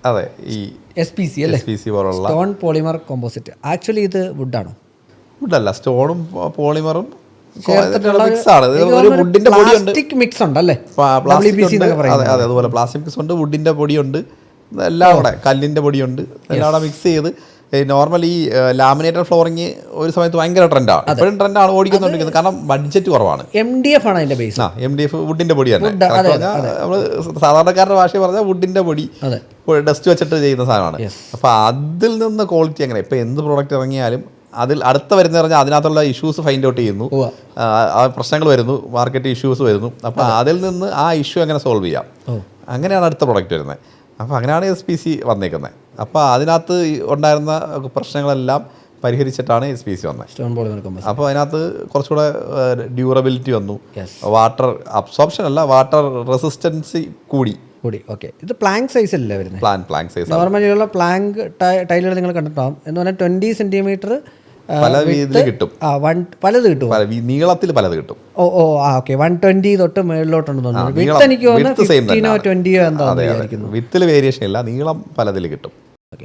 അതെ, ഈ SPC അല്ലേ, SPC പോലുള്ള സ്റ്റോൺ പോളിമർ കോമ്പോസിറ്റ്. ആക്ച്വലി ഇത് വുഡാണോ? വുഡല്ല, സ്റ്റോണും പോളിമറും ചേർത്തിട്ടുള്ള മിക്സ് ആണ്. ഒരു വുഡിന്റെ പൊടിയുണ്ട്, പ്ലാസ്റ്റിക് മിക്സ് ഉണ്ടല്ലേ, പ്ലാസ്റ്റിക് ഉണ്ട്. അതെ അതെ, അതുപോലെ പ്ലാസ്റ്റിക് മിക്സ് ഉണ്ട്, വുഡിന്റെ പൊടിയുണ്ട്, എല്ലാം കൂടെ കല്ലിന്റെ പൊടിയുണ്ട്, എല്ലാം കൂടെ മിക്സ് ചെയ്ത്. നോർമലി ലാമിനേറ്റഡ് ഫ്ലോറിങ് ഒരു സമയത്ത് ഭയങ്കര ട്രെൻഡാണ്, ഇപ്പോഴും ട്രെൻഡാണ്, ഓടിക്കുന്നുണ്ടെങ്കിൽ. കാരണം ബഡ്ജറ്റ് കുറവാണ്. MDF ആണ് അതിന്റെ ബേസ്. MDF വുഡിന്റെ പൊടി തന്നെ. നമ്മൾ സാധാരണക്കാരുടെ ഭാഷ പറഞ്ഞാൽ വുഡിന്റെ പൊടി, ഡസ്റ്റ് വെച്ചിട്ട് ചെയ്യുന്ന സാധനമാണ്. അപ്പോൾ അതിൽ നിന്ന് ക്വാളിറ്റി എങ്ങനെ, ഇപ്പോൾ എന്ത് പ്രോഡക്റ്റ് ഇറങ്ങിയാലും അതിൽ അടുത്ത വരുന്ന പറഞ്ഞാൽ അതിനകത്തുള്ള ഇഷ്യൂസ് ഫൈൻഡ് ഔട്ട് ചെയ്യുന്നു, പ്രശ്നങ്ങൾ വരുന്നു, മാർക്കറ്റ് ഇഷ്യൂസ് വരുന്നു. അപ്പോൾ അതിൽ നിന്ന് ആ ഇഷ്യൂ എങ്ങനെ സോൾവ് ചെയ്യാം, അങ്ങനെയാണ് അടുത്ത പ്രോഡക്റ്റ് വരുന്നത്. അപ്പോൾ അങ്ങനെയാണ് SPC വന്നേക്കുന്നത്. അപ്പോൾ അതിനകത്ത് ഉണ്ടായിരുന്ന പ്രശ്നങ്ങളെല്ലാം പരിഹരിച്ചിട്ടാണ് SPC വന്നത്. അപ്പോൾ അതിനകത്ത് കുറച്ചുകൂടെ ഡ്യൂറബിലിറ്റി വന്നു, വാട്ടർ അബ്സോർപ്ഷൻ അല്ല, വാട്ടർ റെസിസ്റ്റൻസി കൂടി. ഓക്കെ, ഇത് പ്ലാങ്ക് സൈസ് അല്ലേ വരുന്നത്? Planck size. നോർമലിയുള്ള പ്ലാങ്ക് ടൈലുകൾ നിങ്ങൾ കണ്ടിട്ടാവും. എന്ന് പറഞ്ഞാൽ 20 സെന്റിമീറ്റർ പല രീതിയിൽ കിട്ടും, പലത് കിട്ടും, നീളത്തിൽ പലത് കിട്ടും. ഓക്കെ, 120 തൊട്ട് മേളിലോട്ടുണ്ടെന്ന് തോന്നുന്നു. വിത്ത് എനിക്ക് തോന്നുന്നു 15-ഓ 20-ഓ എന്താ വിത്തിൽ വേരിയേഷൻ ഇല്ല, നീളം പലതിൽ കിട്ടും.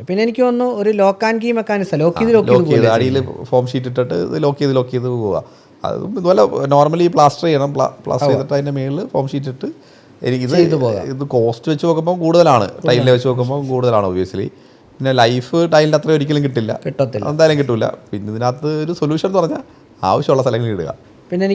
പിന്നെ എനിക്ക് തോന്നുന്നു ഒരു lock and key mechanism, lock ചെയ്ത് അടിയിൽ ഫോം ഷീറ്റ് ഇട്ടിട്ട് ലോക്ക് ചെയ്ത് പോവുക. അതും ഇതുപോലെ നോർമലി പ്ലാസ്റ്റർ ചെയ്യണം, പ്ലാസ്റ്റർ ചെയ്തിട്ട് അതിൻ്റെ മേളിൽ ഫോം ഷീറ്റ് ഇട്ട്. ഇത് കോസ്റ്റ് വെച്ച് നോക്കുമ്പോൾ കൂടുതലാണ്, ടൈലിൽ വെച്ച് നോക്കുമ്പോൾ കൂടുതലാണ് ഒബ്വിയസ്ലി. പിന്നെ ലൈഫ് ടൈലിൻ്റെ അത്ര ഒരിക്കലും കിട്ടില്ല, എന്തായാലും കിട്ടില്ല. പിന്നെ ഇതിനകത്ത് ഒരു സൊല്യൂഷൻ എന്ന് പറഞ്ഞാൽ ആവശ്യമുള്ള സ്ഥലങ്ങളിൽ ഇടുക. പിന്നെ